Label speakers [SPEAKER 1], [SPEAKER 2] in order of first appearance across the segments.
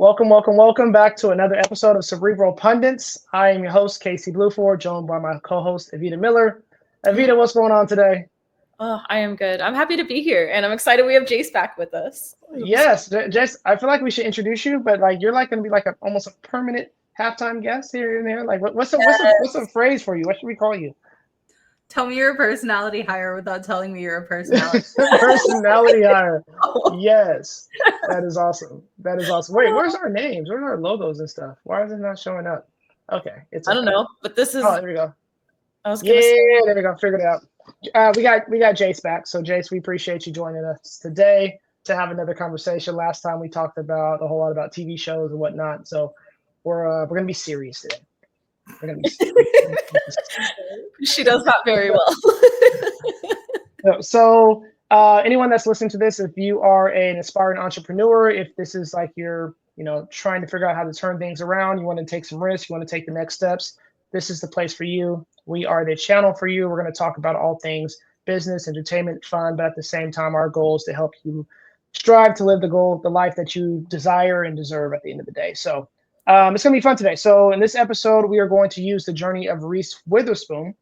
[SPEAKER 1] Welcome back to another episode of Cerebral Pundits. I am your host, Casey Blueford, joined by my co-host, Evita Miller. Evita, what's going on today?
[SPEAKER 2] Oh, I am good. I'm happy to be here, and I'm excited we have Jace back with us.
[SPEAKER 1] Yes, Jess, I feel like we should introduce you, but like you're like going to be like almost a permanent halftime guest here and there. Like, what's a phrase for you? What should we call you?
[SPEAKER 3] Tell me you're a personality hire without telling me you're a personality.
[SPEAKER 1] Personality hire. Yes, that is awesome. That is awesome. Wait, where's our names? Where's our logos and stuff? Why is it not showing up? Okay,
[SPEAKER 2] I don't know, but this is.
[SPEAKER 1] Oh, there we go.
[SPEAKER 2] I was gonna say.
[SPEAKER 1] There we go. Figured it out. We got Jace back. So Jace, we appreciate you joining us today to have another conversation. Last time we talked about a whole lot about TV shows and whatnot. So we're gonna be serious today. We're gonna be serious.
[SPEAKER 2] She does that very well.
[SPEAKER 1] So anyone that's listening to this, if you are an aspiring entrepreneur, if this is like you're trying to figure out how to turn things around, you want to take some risks, you want to take the next steps, this is the place for you. We are the channel for you. We're going to talk about all things business, entertainment, fun, but at the same time, our goal is to help you strive to live the life that you desire and deserve at the end of the day. So it's going to be fun today. So in this episode, we are going to use the journey of Reese Witherspoon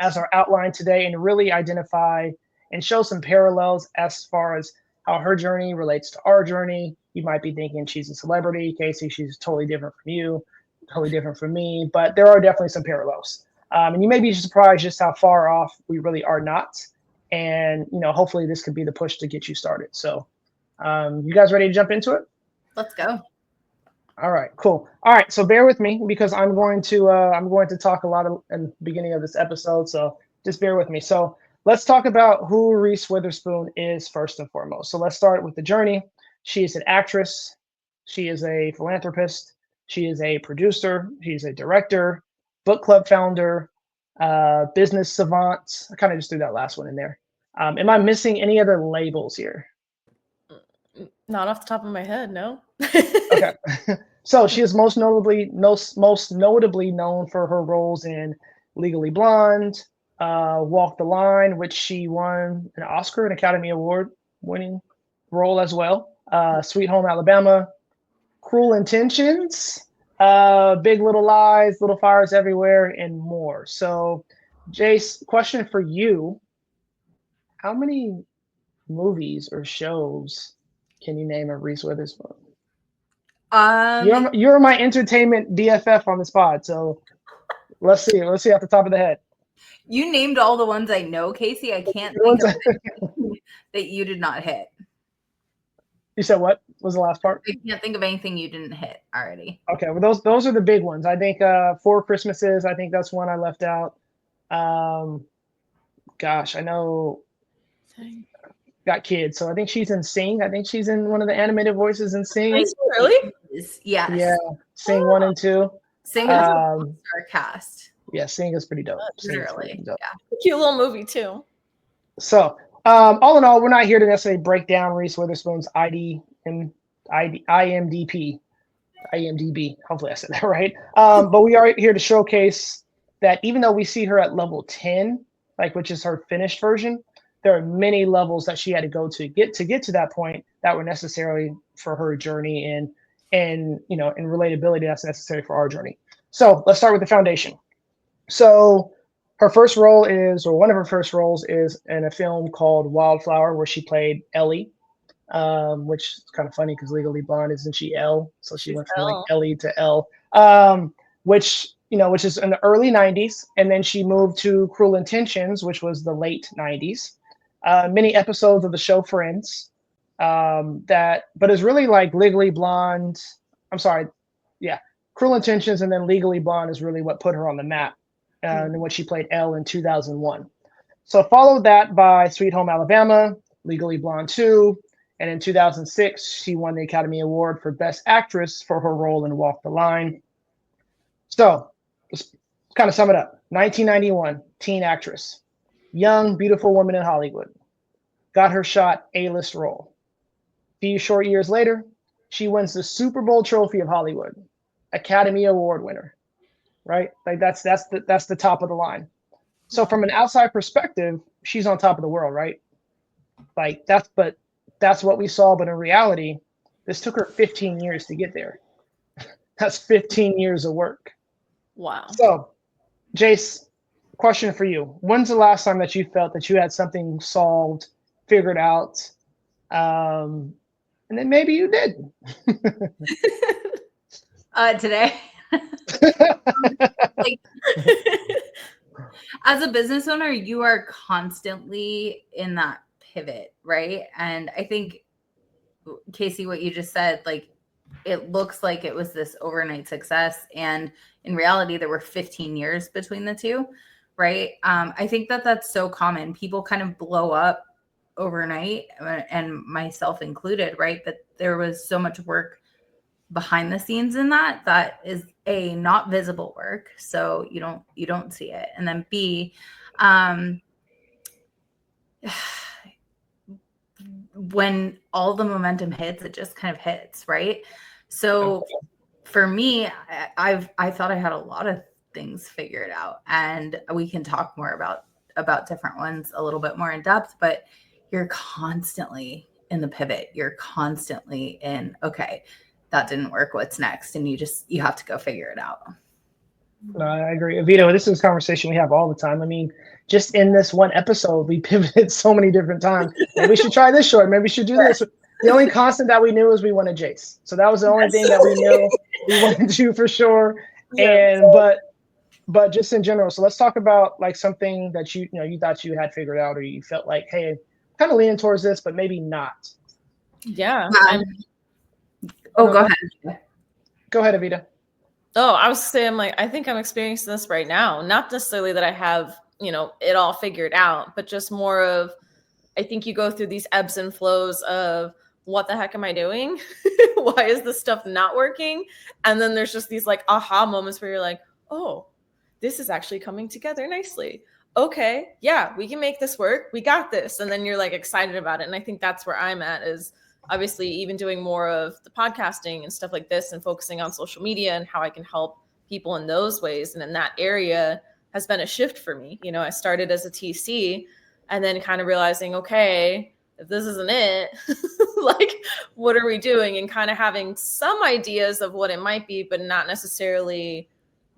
[SPEAKER 1] as our outline today and really identify and show some parallels as far as how her journey relates to our journey. You might be thinking she's a celebrity, Casey, she's totally different from you, totally different from me, but there are definitely some parallels. And you may be surprised just how far off we really are not. And, hopefully this could be the push to get you started. So you guys ready to jump into it?
[SPEAKER 3] Let's go.
[SPEAKER 1] All right, cool. All right, so bear with me because I'm going to talk a lot in the beginning of this episode. So just bear with me. So let's talk about who Reese Witherspoon is first and foremost. So let's start with the journey. She is an actress. She is a philanthropist. She is a producer. She's a director, book club founder, business savant. I kind of just threw that last one in there. Am I missing any other labels here?
[SPEAKER 2] Not off the top of my head, no.
[SPEAKER 1] Okay. So she is most notably known for her roles in Legally Blonde, Walk the Line, which she won an Oscar, an Academy Award winning role as well. Sweet Home Alabama, Cruel Intentions, Big Little Lies, Little Fires Everywhere, and more. So, Jace, question for you. How many movies or shows can you name of Reese Witherspoon? You're my entertainment BFF on this pod, so let's see off the top of the head.
[SPEAKER 3] You named all the ones I know, Casey. I can't think of anything that you did not hit.
[SPEAKER 1] You said what was the last part?
[SPEAKER 3] I can't think of anything you didn't hit already.
[SPEAKER 1] Okay, well those are the big ones. I think Four Christmases. I think that's one I left out. Gosh, I know. Got kids, so I think she's in Sing. I think she's in one of the animated voices in Sing.
[SPEAKER 2] Really?
[SPEAKER 3] Yes.
[SPEAKER 1] Yeah, Sing 1 and 2.
[SPEAKER 3] Sing is a star cast.
[SPEAKER 1] Yeah, Sing is pretty dope.
[SPEAKER 3] Literally,
[SPEAKER 1] dope.
[SPEAKER 3] Yeah.
[SPEAKER 2] Cute little movie too.
[SPEAKER 1] So, all in all, we're not here to necessarily break down Reese Witherspoon's IMDb. Hopefully, I said that right. But we are here to showcase that even though we see her at level 10, which is her finished version, there are many levels that she had to go to get to that point that were necessary for her journey and relatability that's necessary for our journey. So let's start with the foundation. So one of her first roles is in a film called Wildflower, where she played Ellie, which is kind of funny because Legally Blonde isn't she Elle? So she went from like Ellie to Elle, which is in the early 90s. And then she moved to Cruel Intentions, which was the late 90s. Many episodes of the show Friends, but it's really like Legally Blonde. Cruel Intentions, and then Legally Blonde is really what put her on the map, and when she played Elle in 2001. So followed that by Sweet Home Alabama, Legally Blonde 2, and in 2006 she won the Academy Award for Best Actress for her role in Walk the Line. So let's kind of sum it up. 1991, teen actress. Young, beautiful woman in Hollywood. Got her shot, A-list role. A few short years later, she wins the Super Bowl trophy of Hollywood. Academy Award winner. Right? That's the top of the line. So from an outside perspective, she's on top of the world, right? That's what we saw, but in reality, This took her 15 years to get there. That's 15 years of work.
[SPEAKER 2] Wow.
[SPEAKER 1] So, Jace, question for you. When's the last time that you felt that you had something solved, figured out, and then maybe you did?
[SPEAKER 3] Today. Like, as a business owner, you are constantly in that pivot, right? And I think, Casey, what you just said, like, it looks like it was this overnight success, and in reality there were 15 years between the two, right? I think that that's so common. People kind of blow up overnight, and myself included, right? But there was so much work behind the scenes in that is A, not visible work, so you don't see it, and then B, when all the momentum hits, it just kind of hits, right? So for me, I thought I had a lot of things figured out, and we can talk more about different ones a little bit more in depth, but you're constantly in the pivot. You're constantly in, okay, that didn't work, what's next? And you have to go figure it out.
[SPEAKER 1] No, I agree. Vito, this is a conversation we have all the time. I mean, just in this one episode, we pivoted so many different times. Maybe we should try this short. Maybe we should do this. The only constant that we knew was we wanted Jace. So that was the only thing that we knew we wanted to do for sure.
[SPEAKER 2] Yeah.
[SPEAKER 1] And but just in general, so let's talk about like something that you thought you had figured out, or you felt like, hey, kind of leaning towards this, but maybe not.
[SPEAKER 2] Yeah.
[SPEAKER 3] Go ahead.
[SPEAKER 1] Go ahead, Avita.
[SPEAKER 2] Oh, I was saying, like, I think I'm experiencing this right now. Not necessarily that I have, it all figured out, but just more of, I think you go through these ebbs and flows of, what the heck am I doing? Why is this stuff not working? And then there's just these like aha moments where you're like, oh, this is actually coming together nicely. Okay, yeah, we can make this work. We got this. And then you're like excited about it. And I think that's where I'm at, is obviously even doing more of the podcasting and stuff like this and focusing on social media and how I can help people in those ways. And in that area has been a shift for me. I started as a TC and then kind of realizing, okay, if this isn't it, like, what are we doing? And kind of having some ideas of what it might be, but not necessarily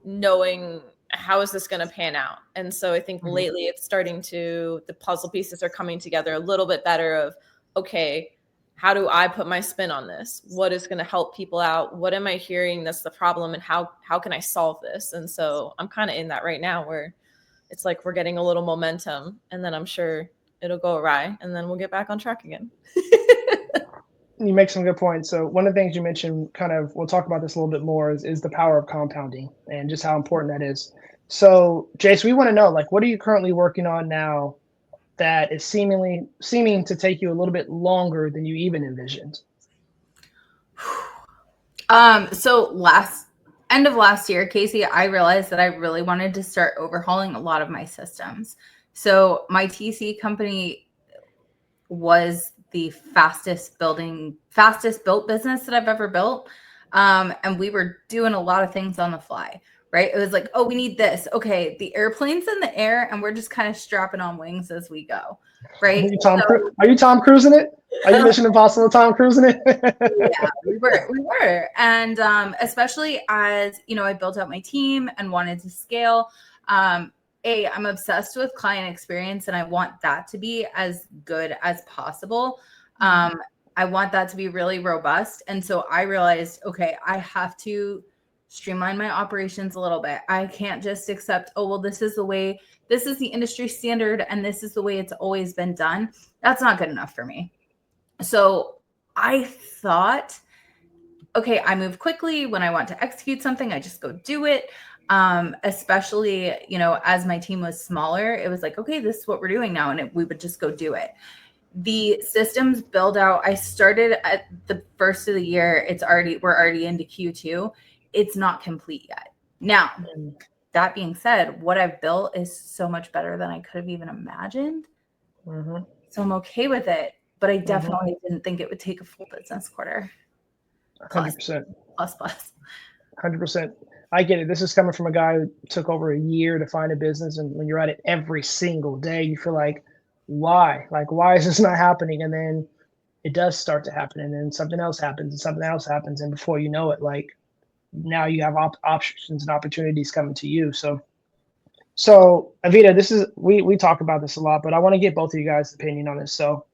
[SPEAKER 2] knowing how is this going to pan out. And so I think lately it's starting to, the puzzle pieces are coming together a little bit better of, okay, how do I put my spin on this? What is going to help people out? What am I hearing that's the problem? And how can I solve this? And so I'm kind of in that right now where it's like we're getting a little momentum, and then I'm sure it'll go awry, and then we'll get back on track again.
[SPEAKER 1] You make some good points. So one of the things you mentioned, we'll talk about this a little bit more, is the power of compounding and just how important that is. So Jace, we want to know, like, what are you currently working on now that is seeming to take you a little bit longer than you even envisioned?
[SPEAKER 3] So end of last year, Casey, I realized that I really wanted to start overhauling a lot of my systems. So my TC company was the fastest built business that I've ever built. And we were doing a lot of things on the fly, right? It was like, oh, we need this. Okay, the airplane's in the air and we're just kind of strapping on wings as we go, right?
[SPEAKER 1] Are you Tom Cruising it? Are you Mission Impossible Tom Cruising it?
[SPEAKER 3] Yeah, we were. And especially as, I built out my team and wanted to scale. I'm obsessed with client experience, and I want that to be as good as possible. I want that to be really robust. And so I realized, okay, I have to streamline my operations a little bit. I can't just accept, oh, well, this is the industry standard, and this is the way it's always been done. That's not good enough for me. So I thought, okay, I move quickly. When I want to execute something, I just go do it. Especially, as my team was smaller, it was like, okay, this is what we're doing now. And we would just go do it. The systems build out, I started at the first of the year. We're already into Q2. It's not complete yet. Now, that being said, what I've built is so much better than I could have even imagined.
[SPEAKER 1] Mm-hmm.
[SPEAKER 3] So I'm okay with it, but I definitely didn't think it would take a full business quarter.
[SPEAKER 1] 100%.
[SPEAKER 3] Plus.
[SPEAKER 1] 100%. I get it. This is coming from a guy who took over a year to find a business. And when you're at it every single day, you feel like, why? Like, why is this not happening? And then it does start to happen, and then something else happens, and something else happens, and before you know it, like now you have options and opportunities coming to you. So Avita, this is we talk about this a lot, but I want to get both of you guys' opinion on this. So,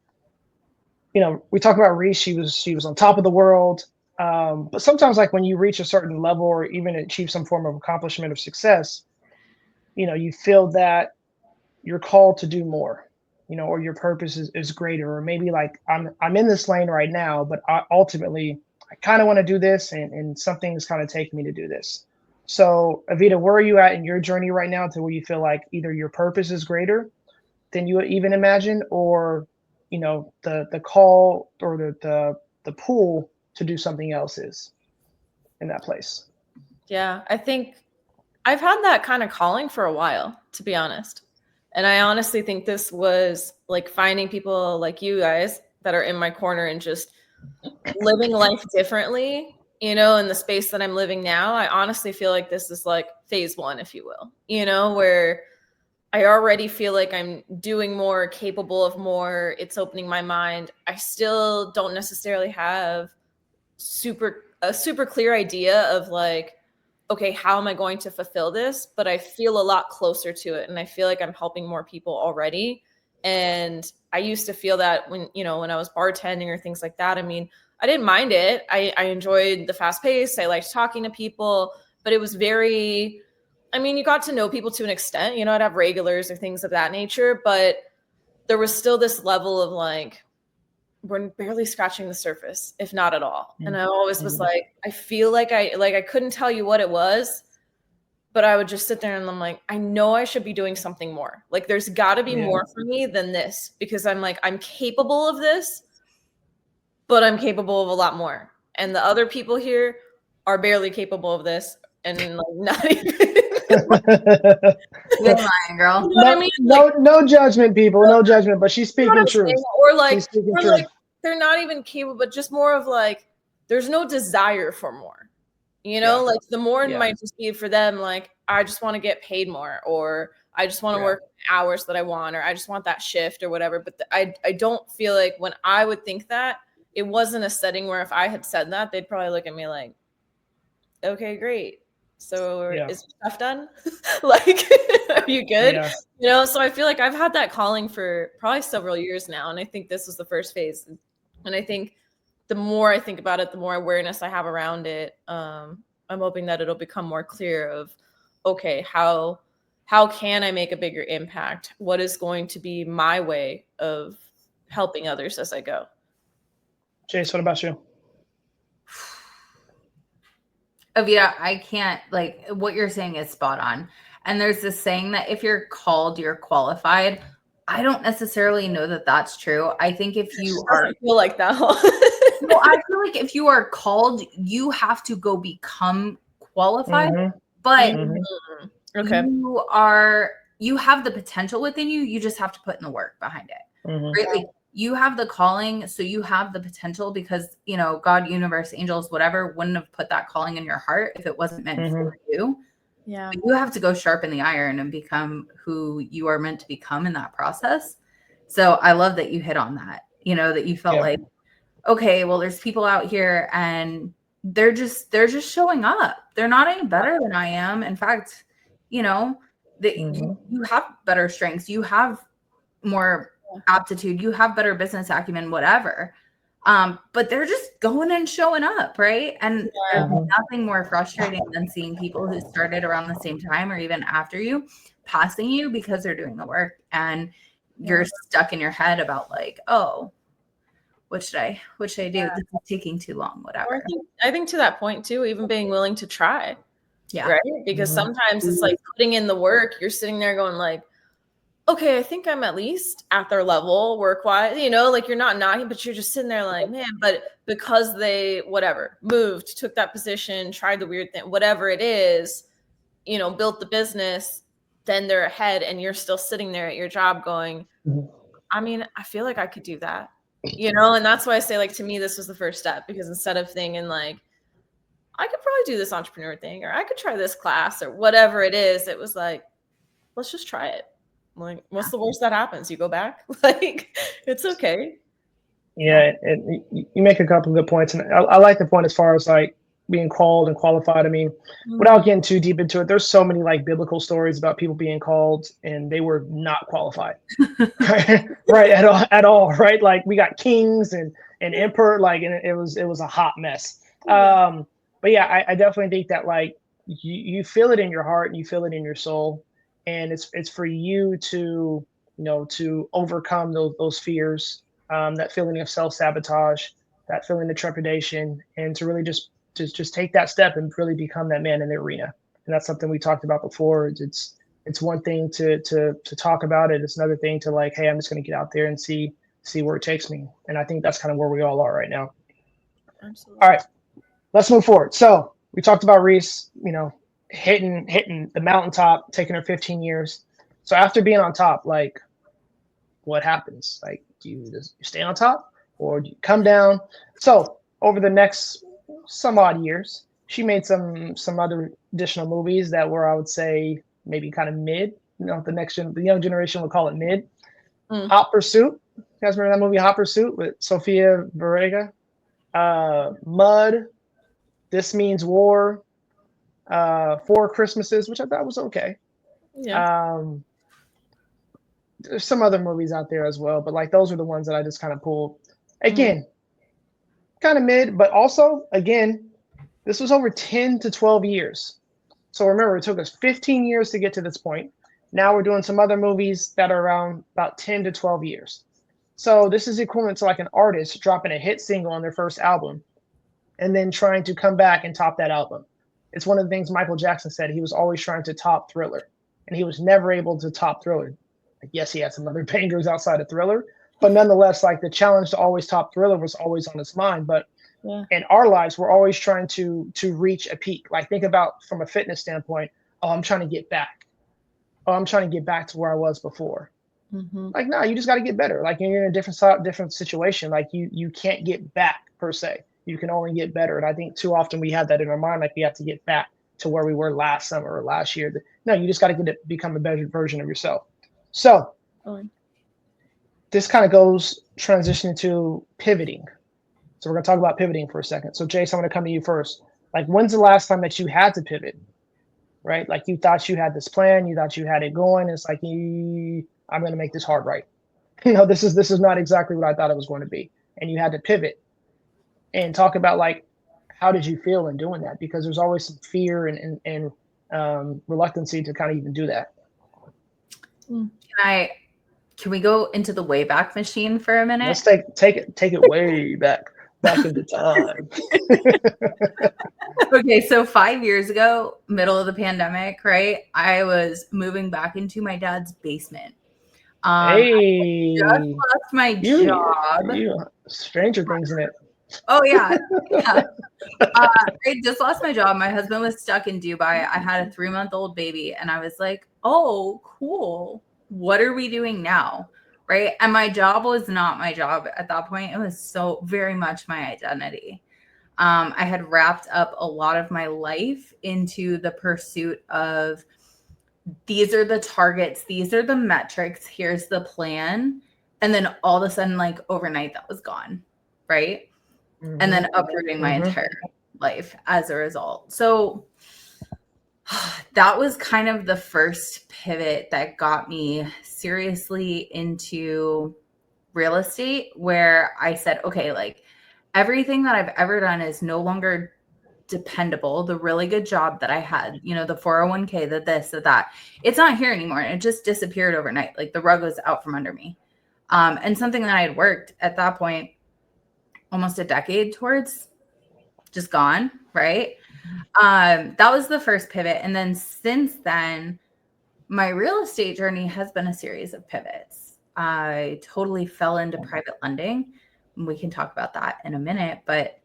[SPEAKER 1] we talk about Reese. She was on top of the world, but sometimes, like when you reach a certain level or even achieve some form of accomplishment or success, you feel that you're called to do more, or your purpose is greater, or maybe like I'm in this lane right now, but ultimately I kind of want to do this, and something's kind of taking me to do this. So Avita, where are you at in your journey right now to where you feel like either your purpose is greater than you even imagined, or the call or the pull to do something else is in that place?
[SPEAKER 2] Yeah, I think I've had that kind of calling for a while, to be honest. And I honestly think this was like finding people like you guys that are in my corner and just living life differently, in the space that I'm living now. I honestly feel like this is like phase one, if you will, where I already feel like I'm doing more, capable of more. It's opening my mind. I still don't necessarily have a super clear idea of like, okay, how am I going to fulfill this? But I feel a lot closer to it. And I feel like I'm helping more people already. And I used to feel that when I was bartending or things like that. I mean, I didn't mind it. I enjoyed the fast pace. I liked talking to people, but it was very, you got to know people to an extent, I'd have regulars or things of that nature, but there was still this level of like, we're barely scratching the surface, if not at all. And I always was like, I feel like I couldn't tell you what it was, but I would just sit there and I'm like, I know I should be doing something more. Like there's got to be more for me than this, because I'm like, I'm capable of this, but I'm capable of a lot more. And the other people here are barely capable of this, and like not even.
[SPEAKER 3] Good line, girl.
[SPEAKER 2] You know what I mean?
[SPEAKER 1] No judgment, people. No judgment. But she's speaking truth.
[SPEAKER 2] Or like they're not even capable, but just more of like there's no desire for more. Like the more might just be for them, like I just want to get paid more, or I just want to work hours that I want, or I just want that shift or whatever. But I don't feel like when I would think that, it wasn't a setting where if I had said that, they'd probably look at me like, okay, great. So is stuff done? Like, are you good? So I feel like I've had that calling for probably several years now. And I think this was the first phase. And I think the more I think about it, the more awareness I have around it. I'm hoping that it'll become more clear of, okay, how can I make a bigger impact? What is going to be my way of helping others as I go?
[SPEAKER 1] Jace, what about you?
[SPEAKER 3] Avita, I can't, like, what you're saying is spot on. And there's this saying that if you're called, you're qualified. I don't necessarily know that that's true. I think if you
[SPEAKER 2] I feel like that.
[SPEAKER 3] Well, I feel like if you are called, you have to go become qualified. But
[SPEAKER 2] okay,
[SPEAKER 3] you have the potential within you. You just have to put in the work behind it. Right? Like, you have the calling, so you have the potential, because God, universe, angels, whatever, wouldn't have put that calling in your heart if it wasn't meant for you.
[SPEAKER 2] Yeah,
[SPEAKER 3] but you have to go sharpen the iron and become who you are meant to become in that process. So I love that you hit on that. That you felt like, okay, well, there's people out here and they're just showing up. They're not any better than I am. In fact, that you have better strengths. You have more aptitude, you have better business acumen, whatever. But they're just going and showing up, right? And there's nothing more frustrating than seeing people who started around the same time or even after you passing you because they're doing the work, and you're stuck in your head about like, oh, what should I do? This is taking too long, whatever.
[SPEAKER 2] I think to that point too, even being willing to try.
[SPEAKER 3] Yeah.
[SPEAKER 2] Right. Because sometimes it's like putting in the work, you're sitting there going like, okay, I think I'm at least at their level work-wise, like you're not knocking, but you're just sitting there like, man, but because they, moved, took that position, tried the weird thing, whatever it is, built the business, then they're ahead and you're still sitting there at your job going, I feel like I could do that, and that's why I say, like, to me, this was the first step, because instead of thinking like, I could probably do this entrepreneur thing, or I could try this class or whatever it is, it was like, let's just try it. Like, what's the worst that happens? You go back? Like, it's okay.
[SPEAKER 1] Yeah, and you make a couple of good points, and I like the point as far as like being called and qualified. I mean, without getting too deep into it, there's so many like biblical stories about people being called and they were not qualified, right? Right, at all, right? Like we got kings and emperor, like, and it was a hot mess. But yeah, I definitely think that like you feel it in your heart and you feel it in your soul, and it's for you to to overcome those fears, that feeling of self-sabotage, that feeling of trepidation, and to really just take that step and really become that man in the arena. And that's something we talked about before. It's one thing to talk about it. It's another thing to like, hey, I'm just going to get out there and see where it takes me. And I think that's kind of where we all are right now.
[SPEAKER 2] Absolutely.
[SPEAKER 1] All right, let's move forward. So we talked about Reese, hitting the mountaintop, taking her 15 years. So after being on top, like, what happens? Like, do you stay on top or do you come down? So over the next some odd years, she made some other additional movies that were, I would say, maybe kind of mid. The young generation would call it mid. Hot Pursuit. You guys remember that movie, Hot Pursuit, with Sofia Vergara? Mud. This Means War. Four Christmases, which I thought was okay.
[SPEAKER 2] Yeah.
[SPEAKER 1] There's some other movies out there as well, but like those are the ones that I just kind of pulled. Again, kind of mid, but also again, this was over 10 to 12 years. So remember, it took us 15 years to get to this point. Now we're doing some other movies that are around about 10 to 12 years. So this is equivalent to like an artist dropping a hit single on their first album and then trying to come back and top that album. It's one of the things Michael Jackson said. He was always trying to top Thriller, and he was never able to top Thriller. Like, yes, he had some other bangers outside of Thriller, but nonetheless, like the challenge to always top Thriller was always on his mind. But in our lives, we're always trying to reach a peak. Like, think about from a fitness standpoint. Oh, I'm trying to get back. Oh, I'm trying to get back to where I was before. Like, no, you just got to get better. Like, you're in a different situation. Like, you can't get back per se. You can only get better. And I think too often we have that in our mind, like we have to get back to where we were last summer or last year. No, you just got to become a better version of yourself. So this kind of goes transitioning to pivoting. So we're going to talk about pivoting for a second. So Jace, I'm going to come to you first. Like, when's the last time that you had to pivot, right? Like, you thought you had this plan, you thought you had it going. It's like, I'm going to make this hard right. This is not exactly what I thought it was going to be. And you had to pivot and talk about like, how did you feel in doing that? Because there's always some fear and reluctancy to kind of even do that.
[SPEAKER 3] Can we go into the Wayback Machine for a minute?
[SPEAKER 1] Let's take it way back into time.
[SPEAKER 3] Okay, so 5 years ago, middle of the pandemic, right? I was moving back into my dad's basement.
[SPEAKER 1] Hey,
[SPEAKER 3] I just lost my job.
[SPEAKER 1] Stranger Things in it.
[SPEAKER 3] Oh yeah. I just lost my job. My husband was stuck in Dubai. I had a 3-month-old baby, and I was like, "Oh, cool. What are we doing now?" Right? And my job was not my job at that point. It was so very much my identity. I had wrapped up a lot of my life into the pursuit of these are the targets, these are the metrics, here's the plan. And then all of a sudden, like overnight, that was gone. Right. And then uprooting my entire life as a result. So that was kind of the first pivot that got me seriously into real estate, where I said, okay, like everything that I've ever done is no longer dependable. The really good job that I had, the 401k, the this, the that, it's not here anymore. And it just disappeared overnight. Like the rug was out from under me. And something that I had worked at that point almost a decade towards, just gone, right? That was the first pivot. And then since then, my real estate journey has been a series of pivots. I totally fell into private lending. We can talk about that in a minute, but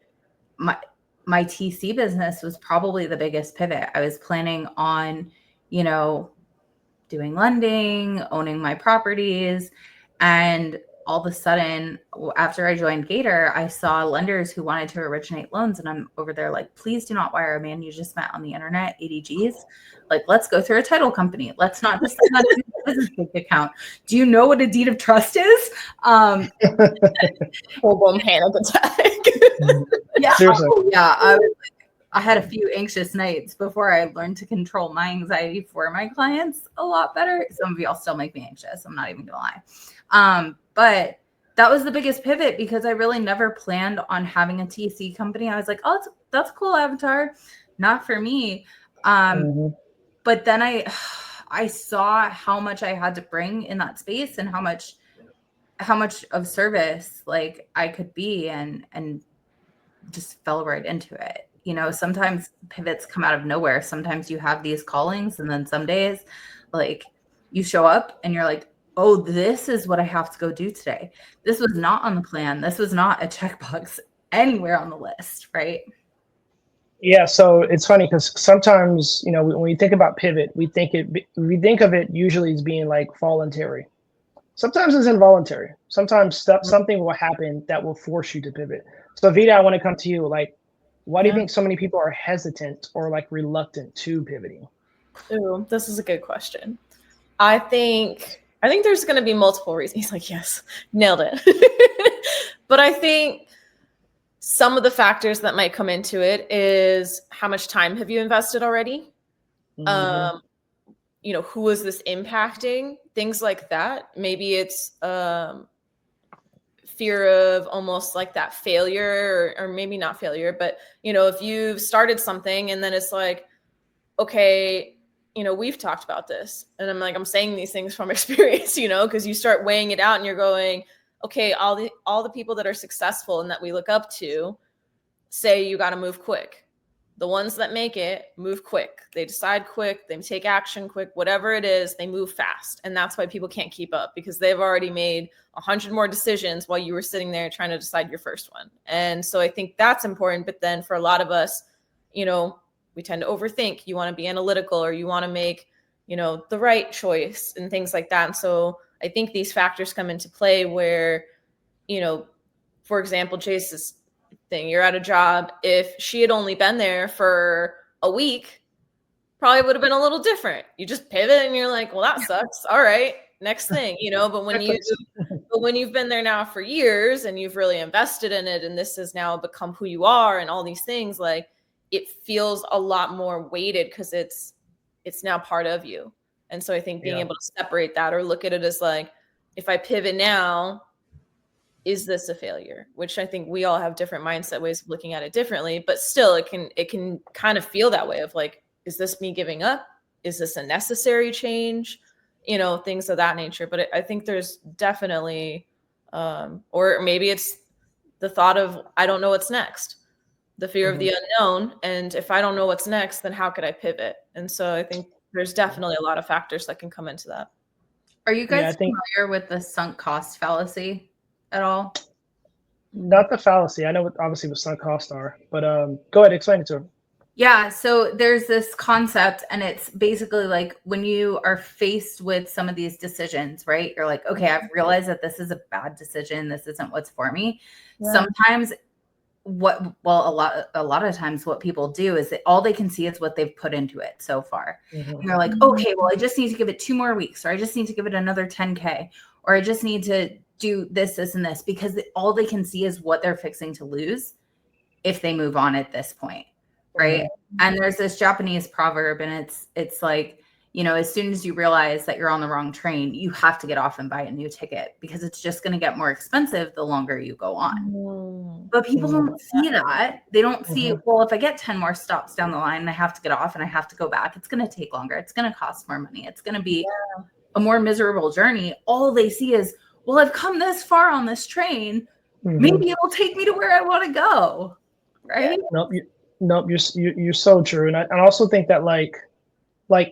[SPEAKER 3] my TC business was probably the biggest pivot. I was planning on, doing lending, owning my properties, and all of a sudden, after I joined Gator, I saw lenders who wanted to originate loans. And I'm over there like, please do not wire a man you just met on the internet, ADGs. Like, let's go through a title company. Let's not decide on a business bank account. Do you know what a deed of trust is?
[SPEAKER 2] Full-blown panic attack.
[SPEAKER 3] Yeah.
[SPEAKER 1] Seriously.
[SPEAKER 3] Oh, yeah. I had a few anxious nights before I learned to control my anxiety for my clients a lot better. Some of y'all still make me anxious. I'm not even gonna lie. But that was the biggest pivot because I really never planned on having a TC company. I was like, oh, that's a cool avatar. Not for me. But then I saw how much I had to bring in that space and how much of service like I could be and just fell right into it. You know, sometimes pivots come out of nowhere. Sometimes you have these callings and then some days like you show up and you're like, oh, this is what I have to go do today. This was not on the plan. This was not a checkbox anywhere on the list, right?
[SPEAKER 1] Yeah, so it's funny because sometimes, you know, when we think about pivot, we think of it usually as being like voluntary. Sometimes it's involuntary. Sometimes something will happen that will force you to pivot. So Vida, I want to come to you. Like, why do you think so many people are hesitant or like reluctant to pivoting?
[SPEAKER 2] Ooh, this is a good question. I think there's going to be multiple reasons. He's like, yes, nailed it. But I think some of the factors that might come into it is how much time have you invested already?
[SPEAKER 1] Mm-hmm.
[SPEAKER 2] You know, who is this impacting? Things like that. Maybe it's fear of almost like that failure or maybe not failure, but, you know, if you've started something and then it's like, okay, you know, we've talked about this and I'm saying these things from experience, you know, because you start weighing it out and you're going, okay, all the people that are successful and that we look up to say you got to move quick. The ones that make it move quick. They decide quick, they take action quick, whatever it is, they move fast. And that's why people can't keep up because they've already made 100 more decisions while you were sitting there trying to decide your first one. And so I think that's important. But then for a lot of us, you know, we tend to overthink. You want to be analytical or you want to make, you know, the right choice and things like that. And so I think these factors come into play where, you know, for example, Jace's thing, you're at a job. If she had only been there for a week, probably would have been a little different. You just pivot and you're like, well, that sucks. All right, next thing, you know, but when you've been there now for years and you've really invested in it and this has now become who you are and all these things, like it feels a lot more weighted because it's now part of you. And so I think being able to separate that or look at it as like, if I pivot now, is this a failure? Which I think we all have different mindset ways of looking at it differently, but still it can kind of feel that way of like, is this me giving up? Is this a necessary change? You know, things of that nature. But I think there's definitely, or maybe it's the thought of, I don't know what's next, the fear of the unknown. And if I don't know what's next, then how could I pivot? And so I think there's definitely a lot of factors that can come into that.
[SPEAKER 3] Are you guys familiar with the sunk cost fallacy at all?
[SPEAKER 1] Not the fallacy. I know what obviously what sunk costs are, but go ahead, explain it to him.
[SPEAKER 3] Yeah, so there's this concept and it's basically like when you are faced with some of these decisions, right? You're like, okay, I've realized that this is a bad decision. This isn't what's for me. Yeah. Sometimes a lot of times what people do is that all they can see is what they've put into it so far. And they're like, okay, well, I just need to give it 2 more weeks, or I just need to give it another 10K, or I just need to do this, this, and this, because all they can see is what they're fixing to lose if they move on at this point. Right. And there's this Japanese proverb and it's like, you know, as soon as you realize that you're on the wrong train, you have to get off and buy a new ticket because it's just going to get more expensive the longer you go on. But people don't see that. They don't see, well, if I get 10 more stops down the line and I have to get off and I have to go back, it's going to take longer. It's going to cost more money. It's going to be a more miserable journey. All they see is, well, I've come this far on this train. Maybe it'll take me to where I want to go. Right.
[SPEAKER 1] Nope, you're so true, and I also think that like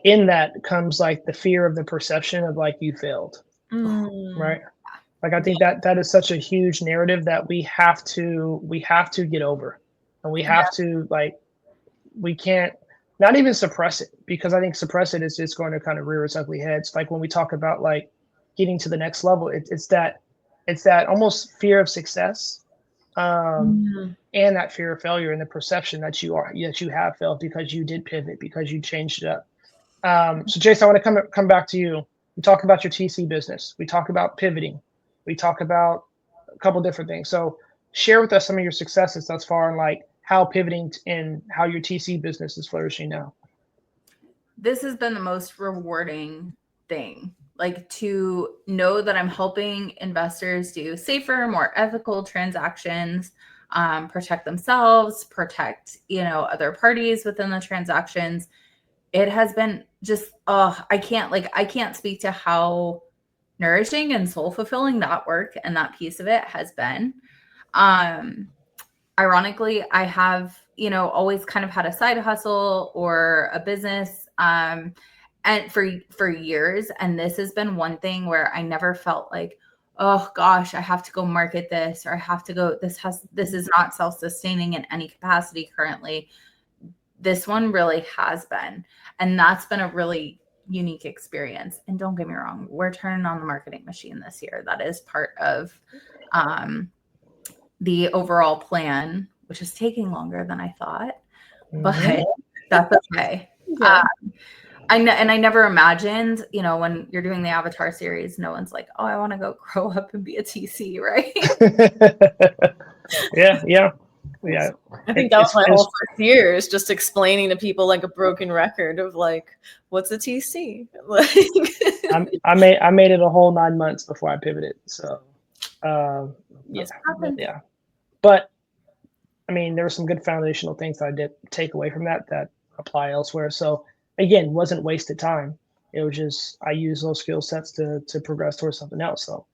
[SPEAKER 1] in that comes like the fear of the perception of like you failed, right? Like I think that is such a huge narrative that we have to get over, and we have to like we can't not even suppress it because I think suppress it is just going to kind of rear its ugly head. Like when we talk about like getting to the next level, it's that It's that almost fear of success,
[SPEAKER 2] Mm-hmm.
[SPEAKER 1] and that fear of failure, and the perception that you have failed because you did pivot, because you changed it up. So Jason, I want to come back to you. We talk about your TC business. We talk about pivoting. We talk about a couple different things. So share with us some of your successes thus far, and like how pivoting and how your TC business is flourishing now.
[SPEAKER 3] This has been the most rewarding thing, like to know that I'm helping investors do safer, more ethical transactions, protect themselves, protect, other parties within the transactions. It has been just, I can't speak to how nourishing and soul fulfilling that work and that piece of it has been. Ironically, I have, always kind of had a side hustle or a business, and for years. And this has been one thing where I never felt like, oh gosh, I have to go market this, or I have to go, this is not self-sustaining in any capacity currently. This one really has been. And that's been a really unique experience. And don't get me wrong, we're turning on the marketing machine this year. That is part of the overall plan, which is taking longer than I thought, but that's okay.
[SPEAKER 2] Yeah.
[SPEAKER 3] I never imagined, when you're doing the Avatar series, no one's like, oh, I want to go grow up and be a TC, right?
[SPEAKER 1] Yeah.
[SPEAKER 2] I think that was my whole first year, is just explaining to people like a broken record of like, what's a TC? Like,
[SPEAKER 1] I made it a whole 9 months before I pivoted. So yeah. But I mean, there were some good foundational things that I did take away from that apply elsewhere. So again, wasn't wasted time. It was just I used those skill sets to progress towards something else. So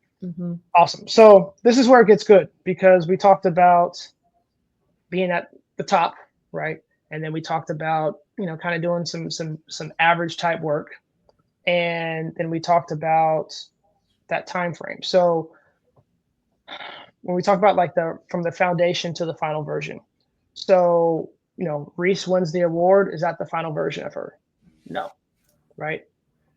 [SPEAKER 1] awesome. So this is where it gets good, because we talked about being at the top, right? And then we talked about, kind of doing some average type work. And then we talked about that time frame. So when we talk about like from the foundation to the final version. So, Reese wins the award. Is that the final version of her? No. Right?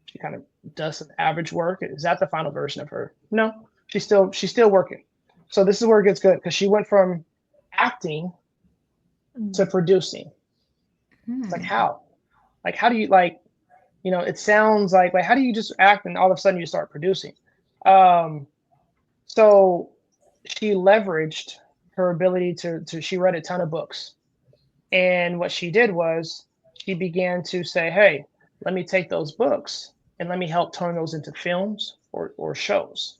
[SPEAKER 1] She kind of does some average work. Is that the final version of her? No. She's still working. So this is where it gets good, because she went from acting to producing. It's like, how? Like, how do you, like, it sounds like how do you just act and all of a sudden you start producing? So she leveraged her ability to she read a ton of books. And what she did was she began to say, hey, let me take those books and let me help turn those into films or shows.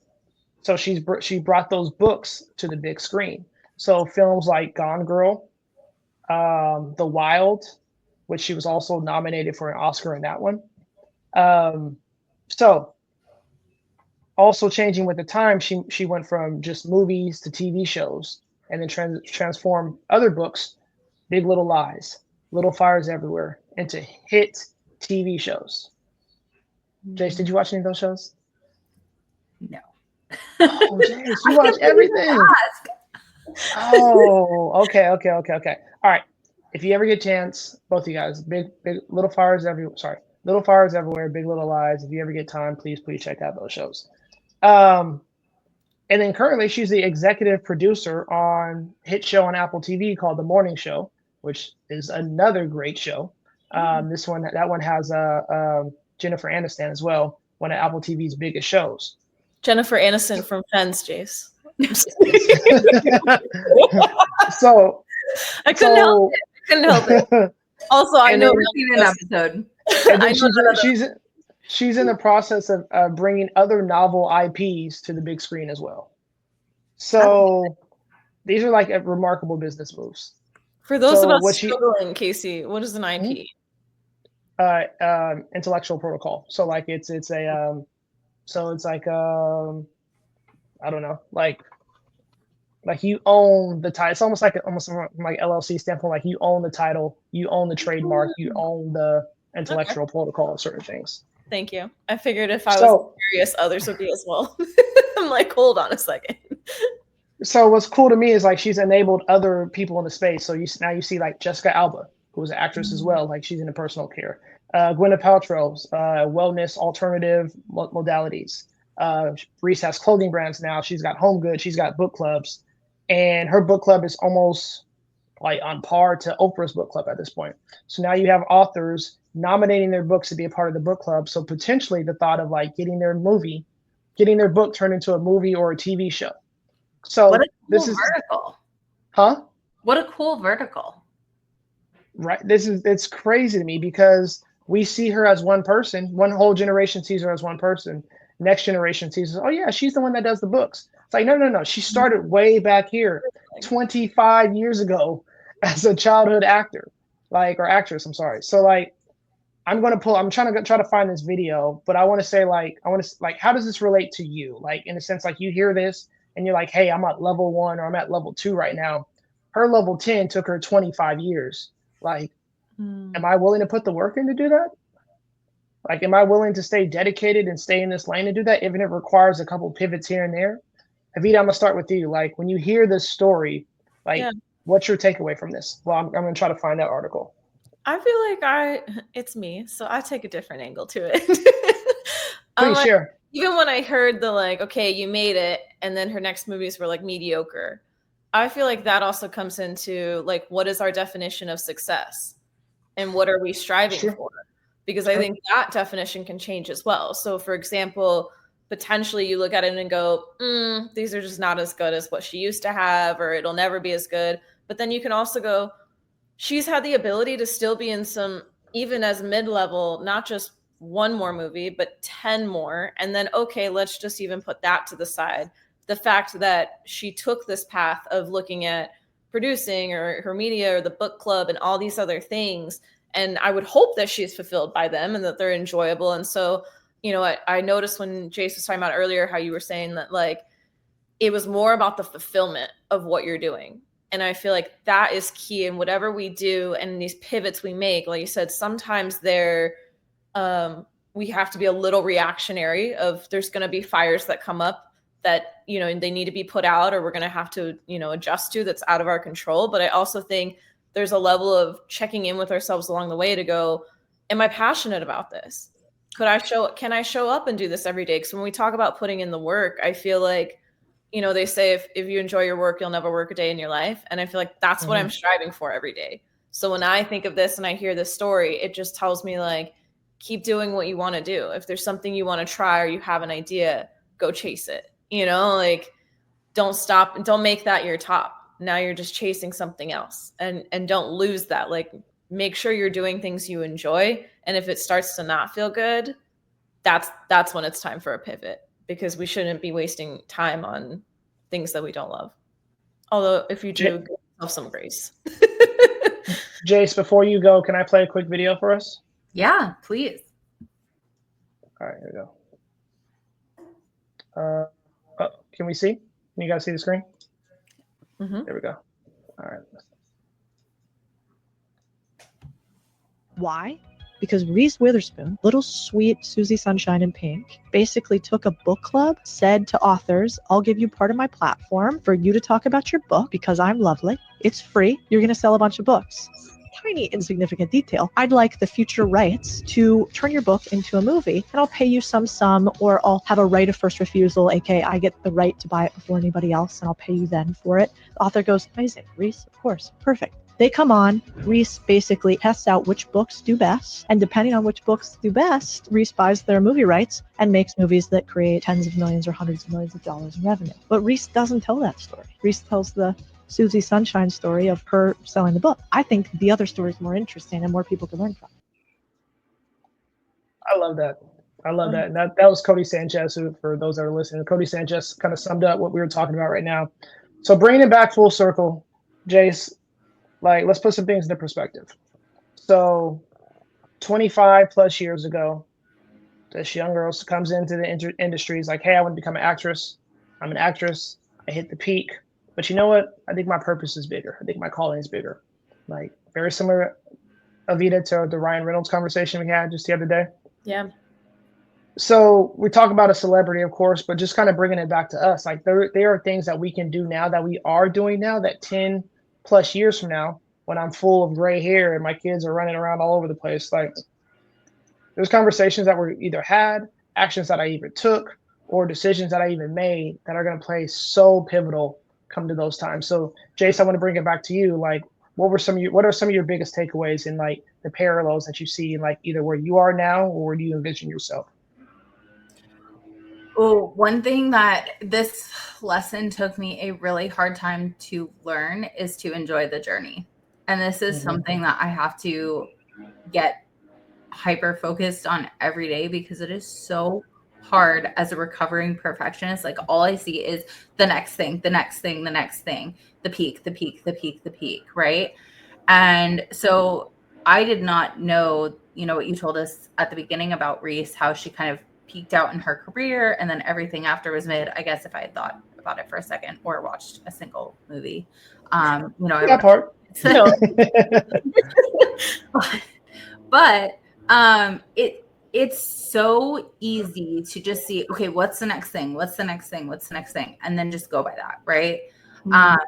[SPEAKER 1] So she brought those books to the big screen. So films like Gone Girl, The Wild, which she was also nominated for an Oscar in that one. So also changing with the time, she went from just movies to TV shows, and then transformed other books, Big Little Lies, Little Fires Everywhere, into hit TV shows. Jace, did you watch any of those shows?
[SPEAKER 3] No.
[SPEAKER 1] Oh, Jace, you watch everything. Oh, okay. All right. If you ever get a chance, both of you guys, big Little Fires Everywhere. Sorry, Little Fires Everywhere, Big Little Lies. If you ever get time, please check out those shows. And then currently she's the executive producer on a hit show on Apple TV called The Morning Show, which is another great show. That one has Jennifer Aniston as well, one of Apple TV's biggest shows.
[SPEAKER 2] Jennifer Aniston from Friends, Jace.
[SPEAKER 1] So
[SPEAKER 2] I couldn't help it. Also, I know
[SPEAKER 3] an episode.
[SPEAKER 1] And then she's in the process of bringing other novel IPs to the big screen as well. So these are like remarkable business moves.
[SPEAKER 2] For those of us struggling, Casey, what is an IP?
[SPEAKER 1] Intellectual protocol. So like it's like I don't know, like you own the title. It's almost like LLC standpoint. Like you own the title, you own the trademark, you own the intellectual protocol of certain things.
[SPEAKER 2] Thank you. I figured if I was curious, others would be as well. I'm like, hold on a second.
[SPEAKER 1] So what's cool to me is like she's enabled other people in the space. So now you see like Jessica Alba, who's an actress as well. Like she's into personal care. Gwyneth Paltrow's wellness alternative modalities. Reese has clothing brands now. She's got Home Goods. She's got book clubs, and her book club is almost like on par to Oprah's book club at this point. So now you have authors nominating their books to be a part of the book club. So potentially the thought of like getting their book turned into a movie or a TV show. So
[SPEAKER 3] what a cool
[SPEAKER 1] this is
[SPEAKER 3] vertical.
[SPEAKER 1] Huh?
[SPEAKER 3] What a cool vertical.
[SPEAKER 1] Right. It's crazy to me because we see her as one person. One whole generation sees her as one person. Next generation sees her, oh yeah, she's the one that does the books. It's like, no. She started way back here 25 years ago as a childhood actor, like, or actress, I'm sorry. So like, I'm trying to find this video, but I want to say like, how does this relate to you? Like, in a sense, like you hear this and you're like, hey, I'm at level 1 or I'm at level 2 right now. Her level 10 took her 25 years. Like, am I willing to put the work in to do that? Like, am I willing to stay dedicated and stay in this lane to do that, even if it requires a couple pivots here and there? Avita, I'm gonna start with you. Like, when you hear this story, like, what's your takeaway from this? Well, I'm gonna try to find that article.
[SPEAKER 2] I feel like it's me, so I take a different angle to it.
[SPEAKER 1] Please share.
[SPEAKER 2] Even when I heard the like, okay, you made it, and then her next movies were like mediocre, I feel like that also comes into like, what is our definition of success, and what are we striving for? Because I think that definition can change as well. So, for example, potentially you look at it and go, these are just not as good as what she used to have, or it'll never be as good. But then you can also go, she's had the ability to still be in some, even as mid-level, not just one more movie, but 10 more. And then, okay, let's just even put that to the side. The fact that she took this path of looking at producing or her media or the book club and all these other things. And I would hope that she's fulfilled by them and that they're enjoyable. And so, I noticed when Jace was talking about earlier, how you were saying that like, it was more about the fulfillment of what you're doing. And I feel like that is key in whatever we do and these pivots we make. Like you said, sometimes we have to be a little reactionary of there's going to be fires that come up that, they need to be put out, or we're going to have to, adjust to, that's out of our control. But I also think there's a level of checking in with ourselves along the way to go, am I passionate about this? Can I show up and do this every day? Because when we talk about putting in the work, I feel like, they say if you enjoy your work, you'll never work a day in your life. And I feel like that's what I'm striving for every day. So when I think of this and I hear this story, it just tells me like, keep doing what you want to do. If there's something you want to try or you have an idea, go chase it. Like, don't stop and don't make that your top. Now you're just chasing something else, and don't lose that. Like, make sure you're doing things you enjoy. And if it starts to not feel good, that's when it's time for a pivot, because we shouldn't be wasting time on things that we don't love. Although if you do, give yourself some grace.
[SPEAKER 1] Jace, before you go, can I play a quick video for us?
[SPEAKER 3] Yeah, please.
[SPEAKER 1] All right, here we go. Can we see? Can you guys see the screen? There we go. All right.
[SPEAKER 4] Why? Because Reese Witherspoon, little sweet Susie Sunshine in pink, basically took a book club, said to authors, I'll give you part of my platform for you to talk about your book because I'm lovely. It's free. You're going to sell a bunch of books. Tiny insignificant detail. I'd like the future rights to turn your book into a movie, and I'll pay you some sum, or I'll have a right of first refusal, aka I get the right to buy it before anybody else, and I'll pay you then for it. The author goes, amazing, Reese, of course, perfect. They come on, Reese basically tests out which books do best, and depending on which books do best, Reese buys their movie rights and makes movies that create tens of millions or hundreds of millions of dollars in revenue. But Reese doesn't tell that story. Reese tells the Susie Sunshine story of her selling the book. I think the other story is more interesting and more people can learn from.
[SPEAKER 1] I love that. And that was Cody Sanchez, who, for those that are listening, Cody Sanchez kind of summed up what we were talking about right now. So bringing it back full circle, Jace, like, let's put some things into perspective. So 25 plus years ago, this young girl comes into the industry, is like, hey, I want to become an actress. I'm an actress. I hit the peak. But you know what? I think my purpose is bigger. I think my calling is bigger. Like, very similar, Avita, to the Ryan Reynolds conversation we had just the other day.
[SPEAKER 2] Yeah.
[SPEAKER 1] So we talk about a celebrity, of course, but just kind of bringing it back to us. Like, there are things that we can do now, that we are doing now, that 10 plus years from now, when I'm full of gray hair and my kids are running around all over the place, like, there's conversations that were either had, actions that I either took, or decisions that I even made that are going to play so pivotal come to those times. So Jace, I want to bring it back to you. Like, what are some of your biggest takeaways in like the parallels that you see in like either where you are now or where do you envision yourself?
[SPEAKER 3] Oh, one thing that this lesson took me a really hard time to learn is to enjoy the journey. And this is something that I have to get hyper focused on every day because it is so hard as a recovering perfectionist. Like all I see is the next thing, the next thing, the next thing, the peak, the peak, the peak, the peak, right? And so I did not know, what you told us at the beginning about Reese, how she kind of peaked out in her career and then everything after was mid. I guess if I had thought about it for a second or watched a single movie,
[SPEAKER 1] that part.
[SPEAKER 3] So, but it's so easy to just see, okay, what's the next thing? What's the next thing? What's the next thing? And then just go by that, right? And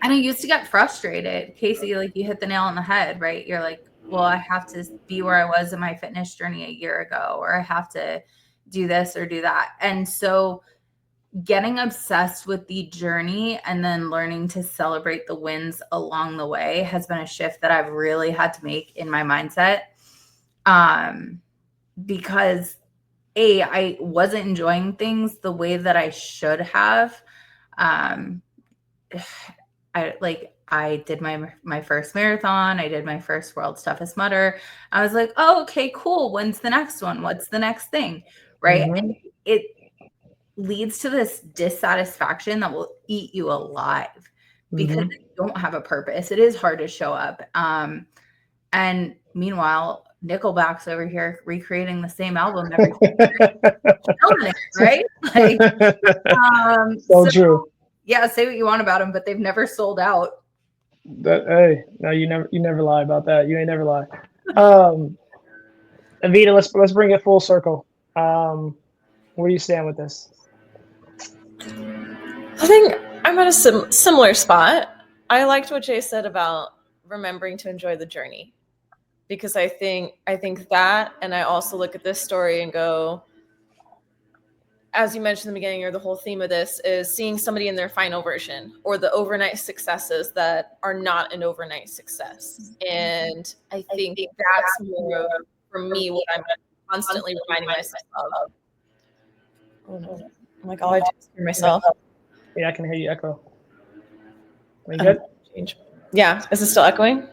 [SPEAKER 3] I used to get frustrated. Casey, like you hit the nail on the head, right? You're like, well, I have to be where I was in my fitness journey a year ago, or I have to do this or do that. And so getting obsessed with the journey and then learning to celebrate the wins along the way has been a shift that I've really had to make in my mindset. Because I wasn't enjoying things the way that I should have. I did my first marathon. I did my first world's toughest mudder. I was like, oh, okay, cool. When's the next one? What's the next thing? Right. And it leads to this dissatisfaction that will eat you alive because you don't have a purpose. It is hard to show up. And meanwhile, Nickelback's over here recreating the same album every year, right? Like,
[SPEAKER 1] so true.
[SPEAKER 3] Yeah, say what you want about them, but they've never sold out.
[SPEAKER 1] Hey, no, you never lie about that. You ain't never lie. Evita, let's bring it full circle. Where do you stand with this?
[SPEAKER 2] I think I'm at a similar spot. I liked what Jay said about remembering to enjoy the journey, because I think that, and I also look at this story and go, as you mentioned in the beginning, or the whole theme of this is seeing somebody in their final version or the overnight successes that are not an overnight success. And I think that's more of, for me, what I'm constantly reminding myself of. Oh no. I'm like, all I do is hear myself.
[SPEAKER 1] Yeah, I can hear you echo. Are you good?
[SPEAKER 2] Yeah. Is it still echoing?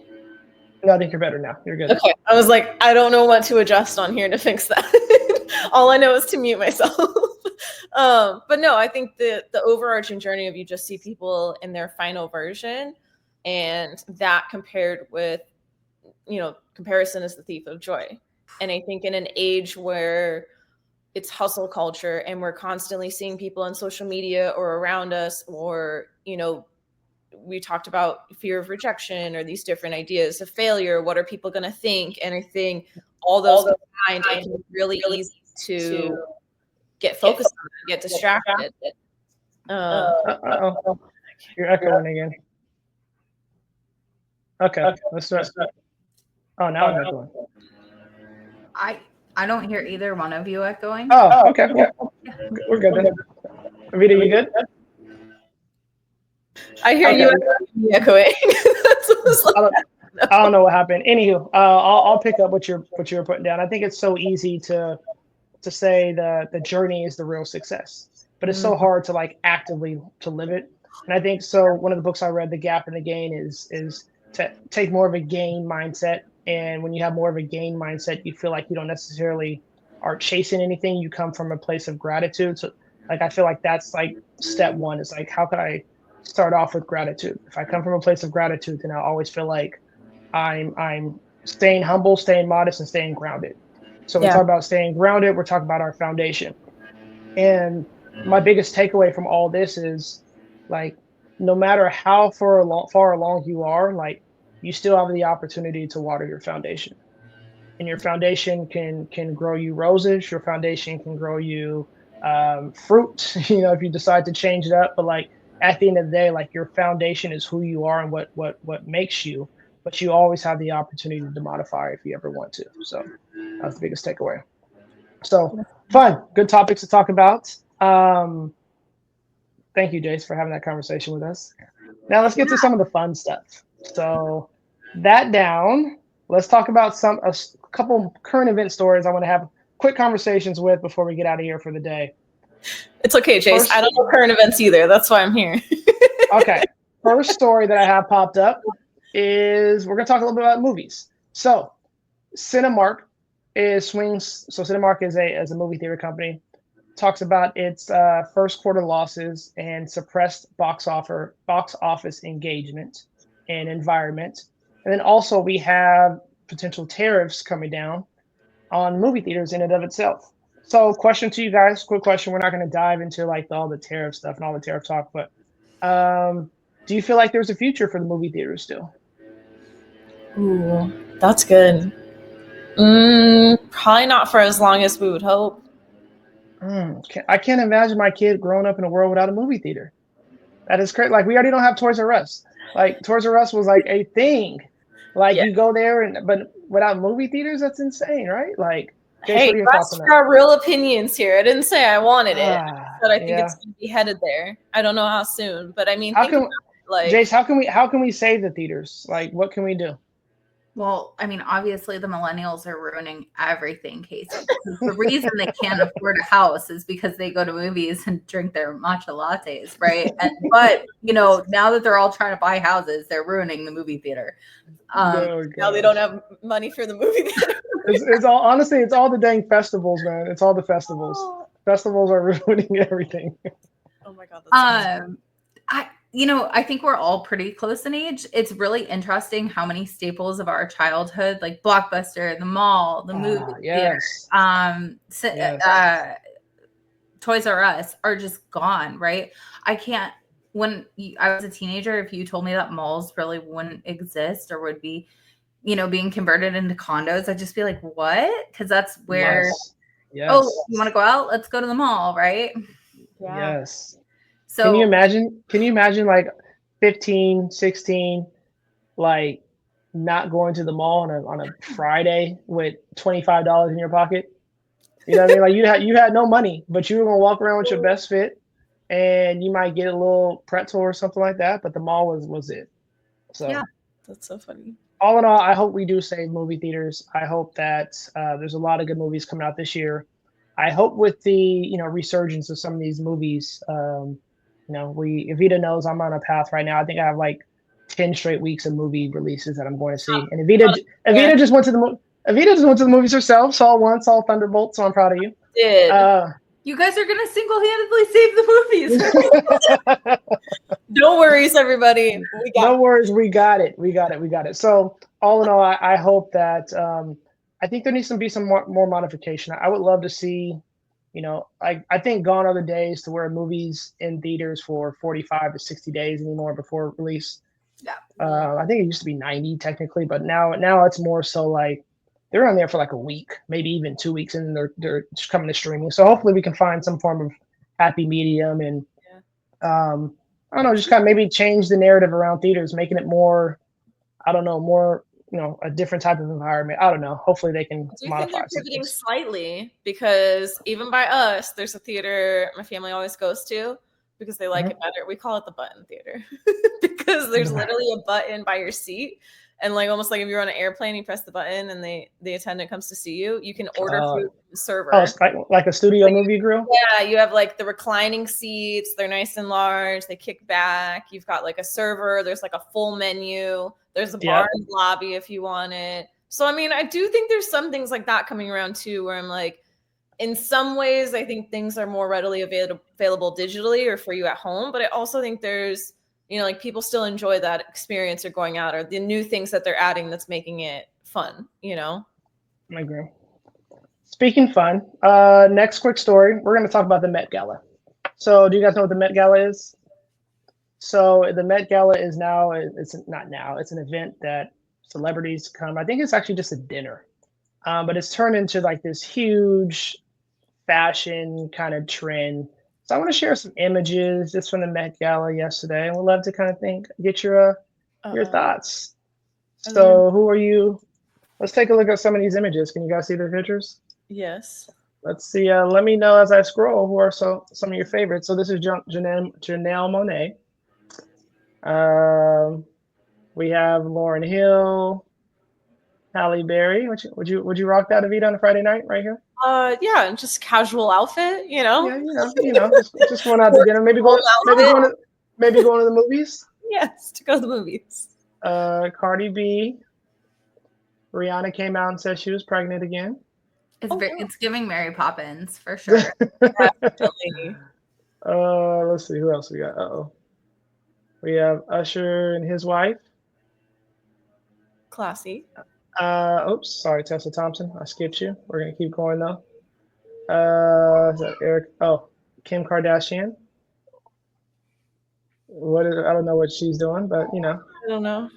[SPEAKER 1] No, I think you're better now. You're good.
[SPEAKER 2] Okay. I was like, I don't know what to adjust on here to fix that. All I know is to mute myself. But no, I think the overarching journey of you just see people in their final version, and that compared with, comparison is the thief of joy. And I think in an age where it's hustle culture and we're constantly seeing people on social media or around us, or, we talked about fear of rejection or these different ideas of failure. What are people going to think? And I think all those combined, it can be really easy to get focused on it, get distracted.
[SPEAKER 1] You're echoing again. Okay, let's start. Oh, now I'm echoing.
[SPEAKER 3] I don't hear either one of you echoing.
[SPEAKER 1] Oh, okay. Well, we're good then. Evita, you good?
[SPEAKER 2] I hear you echoing.
[SPEAKER 1] I don't know what happened. Anywho, I'll pick up what you were putting down. I think it's so easy to say the journey is the real success, but it's so hard to like actively to live it. And I think so. One of the books I read, The Gap and the Gain, is to take more of a gain mindset. And when you have more of a gain mindset, you feel like you don't necessarily are chasing anything. You come from a place of gratitude. So like, I feel like that's like step one is like, how could I start off with gratitude? If I come from a place of gratitude, then I always feel like I'm staying humble, staying modest, and staying grounded. So we talk about staying grounded, we're talking about our foundation. And my biggest takeaway from all this is like, no matter how far along you are, like you still have the opportunity to water your foundation. And your foundation can grow you roses, your foundation can grow you fruit, if you decide to change it up. But like at the end of the day, like your foundation is who you are and what makes you, but you always have the opportunity to modify if you ever want to. So that's the biggest takeaway. So Fun, good topics to talk about. Thank you, Jace, for having that conversation with us. Now let's get to some of the fun stuff. So that down, let's talk about a couple current event stories I want to have quick conversations with before we get out of here for the day.
[SPEAKER 2] It's okay, Jace. I don't know current events either. That's why I'm here.
[SPEAKER 1] Okay. First story that I have popped up is we're going to talk a little bit about movies. So Cinemark swings. So Cinemark is a movie theater company. Talks about its first quarter losses and suppressed box office engagement and environment. And then also we have potential tariffs coming down on movie theaters in and of itself. So question to you guys, quick question. We're not going to dive into like all the tariff stuff and all the tariff talk, but do you feel like there's a future for the movie theaters still?
[SPEAKER 2] Ooh, that's good. Probably not for as long as we would hope.
[SPEAKER 1] I can't imagine my kid growing up in a world without a movie theater. That is crazy. Like we already don't have Toys R Us. Like Toys R Us was like a thing. Like you go there but without movie theaters, that's insane, right? Like,
[SPEAKER 2] hey, that's our real opinions here. I didn't say I wanted it, but I think it's going to be headed there. I don't know how soon, but I mean,
[SPEAKER 1] Jace, how can we save the theaters? Like, what can we do?
[SPEAKER 3] Well, I mean, obviously the millennials are ruining everything, Casey. The reason they can't afford a house is because they go to movies and drink their matcha lattes, right? But now that they're all trying to buy houses, they're ruining the movie theater.
[SPEAKER 2] Now they don't have money for the movie theater.
[SPEAKER 1] It's all the dang festivals, man. It's all the festivals. Festivals are ruining everything.
[SPEAKER 2] Oh my God. That's
[SPEAKER 3] I think we're all pretty close in age. It's really interesting how many staples of our childhood, like Blockbuster, the mall, the movie theater, Toys R Us, are just gone, right? When I was a teenager, if you told me that malls really wouldn't exist or would be, being converted into condos, I'd just be like, what? Because that's where, you want to go out? Let's go to the mall, right?
[SPEAKER 2] Yeah.
[SPEAKER 1] Yes. So can you imagine like 15, 16, like not going to the mall on a Friday with $25 in your pocket? You know what I mean? Like you had no money, but you were gonna walk around with your best fit and you might get a little pretzel or something like that, but the mall was it. So
[SPEAKER 2] yeah, that's so funny.
[SPEAKER 1] All in all, I hope we do save movie theaters. I hope that there's a lot of good movies coming out this year. I hope with the resurgence of some of these movies, Evita knows I'm on a path right now. I think I have like 10 straight weeks of movie releases that I'm going to see. And Evita just went to the movies herself. Saw Thunderbolt. So I'm proud of you.
[SPEAKER 2] Did.
[SPEAKER 3] You guys are gonna single-handedly save the
[SPEAKER 1] movies.
[SPEAKER 2] No worries, everybody.
[SPEAKER 1] No worries. We got it. So all in all, I hope that I think there needs to be some more modification. I would love to see. I think gone are the days to where movies in theaters for 45 to 60 days anymore before release.
[SPEAKER 3] Yeah.
[SPEAKER 1] I think it used to be 90 technically, but now it's more so like they're on there for like a week, maybe even 2 weeks, and then they're just coming to streaming. So hopefully we can find some form of happy medium and I don't know, just kind of maybe change the narrative around theaters, making it more, a different type of environment. I don't know. Hopefully they can modify.
[SPEAKER 2] They're pivoting slightly because even by us, there's a theater my family always goes to because they like it better. We call it the button theater because there's literally a button by your seat. And like almost like if you're on an airplane, you press the button and the attendant comes to see you. You can order food from the server.
[SPEAKER 1] Oh, it's like a studio movie grill?
[SPEAKER 2] Yeah, you have like the reclining seats. They're nice and large. They kick back. You've got like a server. There's like a full menu. There's a bar in the lobby if you want it. So, I mean, I do think there's some things like that coming around too, where I'm like, in some ways, I think things are more readily available digitally or for you at home. But I also think there's, like people still enjoy that experience or going out or the new things that they're adding that's making it fun,
[SPEAKER 1] I agree. Speaking fun, next quick story, we're going to talk about the Met Gala. So do you guys know what the Met Gala is? So the Met Gala is it's an event that celebrities come. I think it's actually just a dinner, but it's turned into like this huge fashion kind of trend. So I want to share some images just from the Met Gala yesterday, and we'd love to kind of get your thoughts. So who are you? Let's take a look at some of these images. Can you guys see the pictures?
[SPEAKER 2] Yes.
[SPEAKER 1] Let's see. Let me know as I scroll who are some of your favorites. So this is Janelle Monáe. We have Lauren Hill, Halle Berry. Would you rock that, Evita, on a Friday night right here?
[SPEAKER 2] Yeah, just casual outfit, you know.
[SPEAKER 1] Yeah, just going out to dinner. Maybe going to the movies.
[SPEAKER 2] Yes, to go to the movies.
[SPEAKER 1] Cardi B. Rihanna came out and said she was pregnant again.
[SPEAKER 3] It's giving Mary Poppins for sure.
[SPEAKER 2] Definitely.
[SPEAKER 1] Let's see who else we got. We have Usher and his wife.
[SPEAKER 2] Classy.
[SPEAKER 1] Oops, sorry, Tessa Thompson. I skipped you. We're gonna keep going though. Is that Eric? Oh, Kim Kardashian. I don't know what she's doing, but
[SPEAKER 2] I don't know.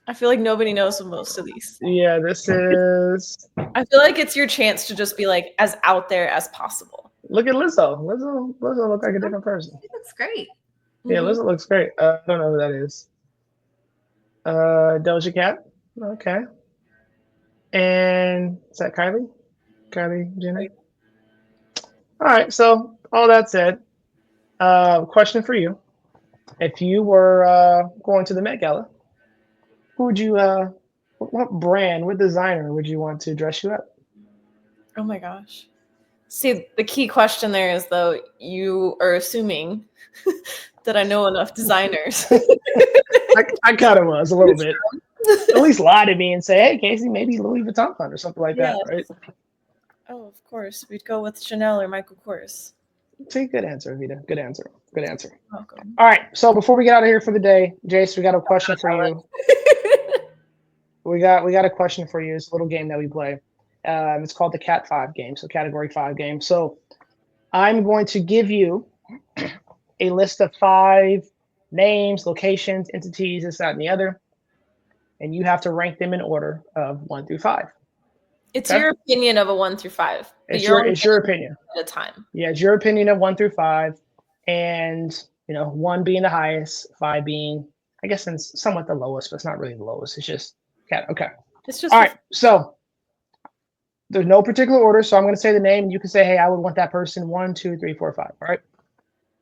[SPEAKER 2] I feel like nobody knows most of these.
[SPEAKER 1] Yeah, this is.
[SPEAKER 2] I feel like it's your chance to just be like as out there as possible.
[SPEAKER 1] Look at Lizzo. Lizzo looks like a different person.
[SPEAKER 3] She looks great.
[SPEAKER 1] Yeah, Lizzo looks great. I don't know who that is. Doja Cat. Okay. And is that Kylie? Kylie Jenner? All right. So all that said, question for you: if you were going to the Met Gala, who would you? What brand? What designer would you want to dress you up?
[SPEAKER 2] Oh my gosh. See, the key question there is though, you are assuming that I know enough designers.
[SPEAKER 1] I kind of was a little bit. At least lie to me and say, "Hey, Casey, maybe Louis Vuitton or something like that," right?
[SPEAKER 2] Oh, of course. We'd go with Chanel or Michael Kors.
[SPEAKER 1] See, good answer, Vita. Good answer. Good answer.
[SPEAKER 2] Welcome.
[SPEAKER 1] All right. So before we get out of here for the day, Jace, we got a question for you. We got a question for you. It's a little game that we play. It's called the Cat 5 game. So category 5 game. So I'm going to give you a list of 5 names, locations, entities, this, that, and the other. And you have to rank them in order of 1 through 5.
[SPEAKER 2] It's your opinion of a 1 through 5.
[SPEAKER 1] It's your opinion
[SPEAKER 2] at a time.
[SPEAKER 1] Yeah, it's your opinion of 1 through 5, and 1 being the highest, 5 being, I guess, somewhat the lowest, but it's not really the lowest. It's just cat. Okay.
[SPEAKER 2] It's just
[SPEAKER 1] all right. So there's no particular order. So I'm going to say the name, and you can say, "Hey, I would want that person 1, 2, 3, 4, 5." All right.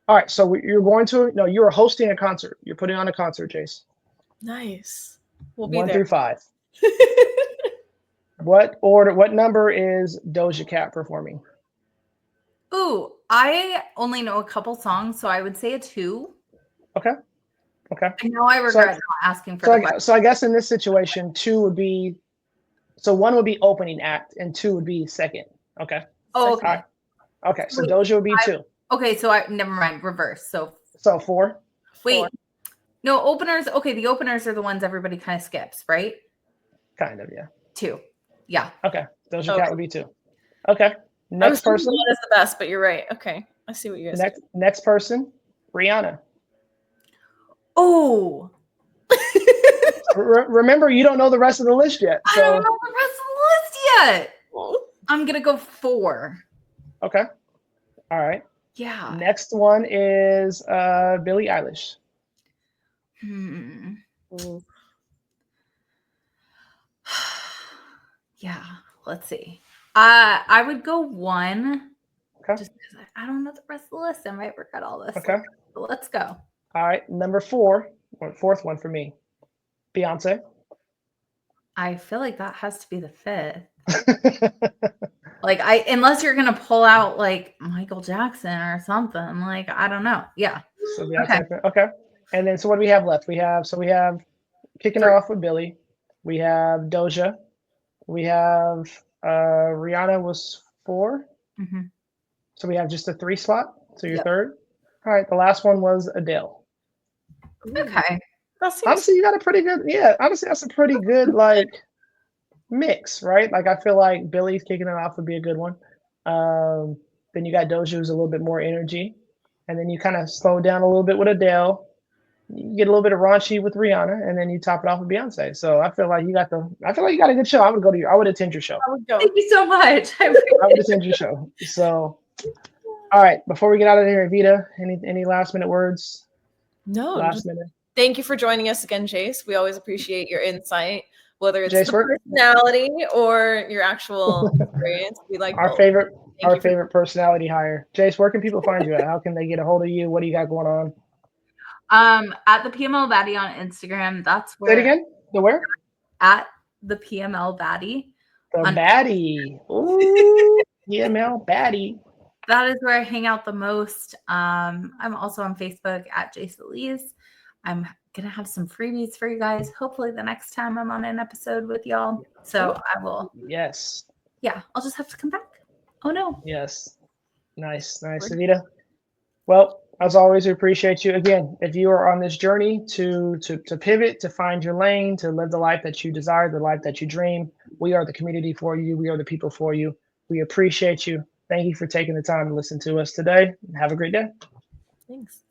[SPEAKER 1] All right. So you're going to you are hosting a concert. You're putting on a concert, Jace.
[SPEAKER 2] Nice. We'll be
[SPEAKER 1] 1
[SPEAKER 2] there.
[SPEAKER 1] through 5. What number is Doja Cat performing?
[SPEAKER 3] Ooh, I only know a couple songs, so I would say a 2.
[SPEAKER 1] Okay.
[SPEAKER 3] I know I regret not asking for the question.
[SPEAKER 1] So I guess in this situation, 2 would be, so 1 would be opening act and 2 would be second. Okay.
[SPEAKER 3] Oh, okay.
[SPEAKER 1] Right. Okay. So Doja would be 2.
[SPEAKER 3] Okay, so never mind. Reverse. So
[SPEAKER 1] 4.
[SPEAKER 3] Wait.
[SPEAKER 2] 4.
[SPEAKER 3] No, openers. Okay, the openers are the ones everybody kind of skips, right?
[SPEAKER 1] Kind of, yeah.
[SPEAKER 3] 2. Yeah.
[SPEAKER 1] Okay. Doja Cat would be 2. Okay. Next person.
[SPEAKER 2] One is the best, but you're right. Okay. I see what you guys
[SPEAKER 1] Next person, Rihanna.
[SPEAKER 3] Oh.
[SPEAKER 1] Remember, you don't know the rest of the list yet. So.
[SPEAKER 3] I don't know the rest of the list yet. I'm going to go 4.
[SPEAKER 1] Okay. All right.
[SPEAKER 3] Yeah.
[SPEAKER 1] Next one is Billie Eilish.
[SPEAKER 3] Yeah. Let's see. I would go 1.
[SPEAKER 1] Okay.
[SPEAKER 3] Just because I don't know the rest of the list. I might regret all this.
[SPEAKER 1] Okay.
[SPEAKER 3] So let's go.
[SPEAKER 1] All right. Number 4, fourth one for me. Beyonce.
[SPEAKER 3] I feel like that has to be the 5th. Like unless you're gonna pull out like Michael Jackson or something. Like, I don't know. Yeah.
[SPEAKER 1] So Beyonce. Okay. And then so what do we have left? We have kicking it off with Billie. We have Doja. We have Rihanna was 4.
[SPEAKER 3] Mm-hmm.
[SPEAKER 1] So we have just a 3 spot. So you're third. All right. The last one was Adele.
[SPEAKER 3] Okay.
[SPEAKER 1] Honestly, you got a pretty good. Yeah. Honestly, that's a pretty good mix, right? Like I feel like Billie's kicking it off would be a good one. Then you got Doja, who's a little bit more energy, and then you kind of slow down a little bit with Adele. You get a little bit of raunchy with Rihanna, and then you top it off with Beyonce. So I feel like you got a good show. I would attend your show.
[SPEAKER 3] I would go. Thank you so much.
[SPEAKER 1] I would attend your show. So, all right. Before we get out of here, Vita, any last minute words?
[SPEAKER 2] No.
[SPEAKER 1] Last minute.
[SPEAKER 2] Thank you for joining us again, Chase. We always appreciate your insight. whether it's
[SPEAKER 1] Jace,
[SPEAKER 2] the
[SPEAKER 1] where-
[SPEAKER 2] personality or your actual experience. We like
[SPEAKER 1] our
[SPEAKER 2] both.
[SPEAKER 1] favorite
[SPEAKER 2] Thank you for-
[SPEAKER 1] favorite personality hire. Jace, where can people find you at? How can they get a hold of you? What do you got going on?
[SPEAKER 3] At the PML Baddie on Instagram. That's
[SPEAKER 1] Say
[SPEAKER 3] where
[SPEAKER 1] it again. The where?
[SPEAKER 3] at the PML Baddie.
[SPEAKER 1] The
[SPEAKER 3] On-
[SPEAKER 1] baddie. Ooh, PML baddie.
[SPEAKER 3] That is where I hang out the most. I'm also on Facebook at Jace Elise. I'm gonna have some freebies for you guys. Hopefully the next time I'm on an episode with y'all. So I will.
[SPEAKER 1] Yes.
[SPEAKER 3] Yeah, I'll just have to come back. Oh no.
[SPEAKER 1] Yes. Nice. Anita. Well, as always, we appreciate you. Again, if you are on this journey to pivot, to find your lane, to live the life that you desire, the life that you dream, we are the community for you. We are the people for you. We appreciate you. Thank you for taking the time to listen to us today. Have a great day.
[SPEAKER 2] Thanks.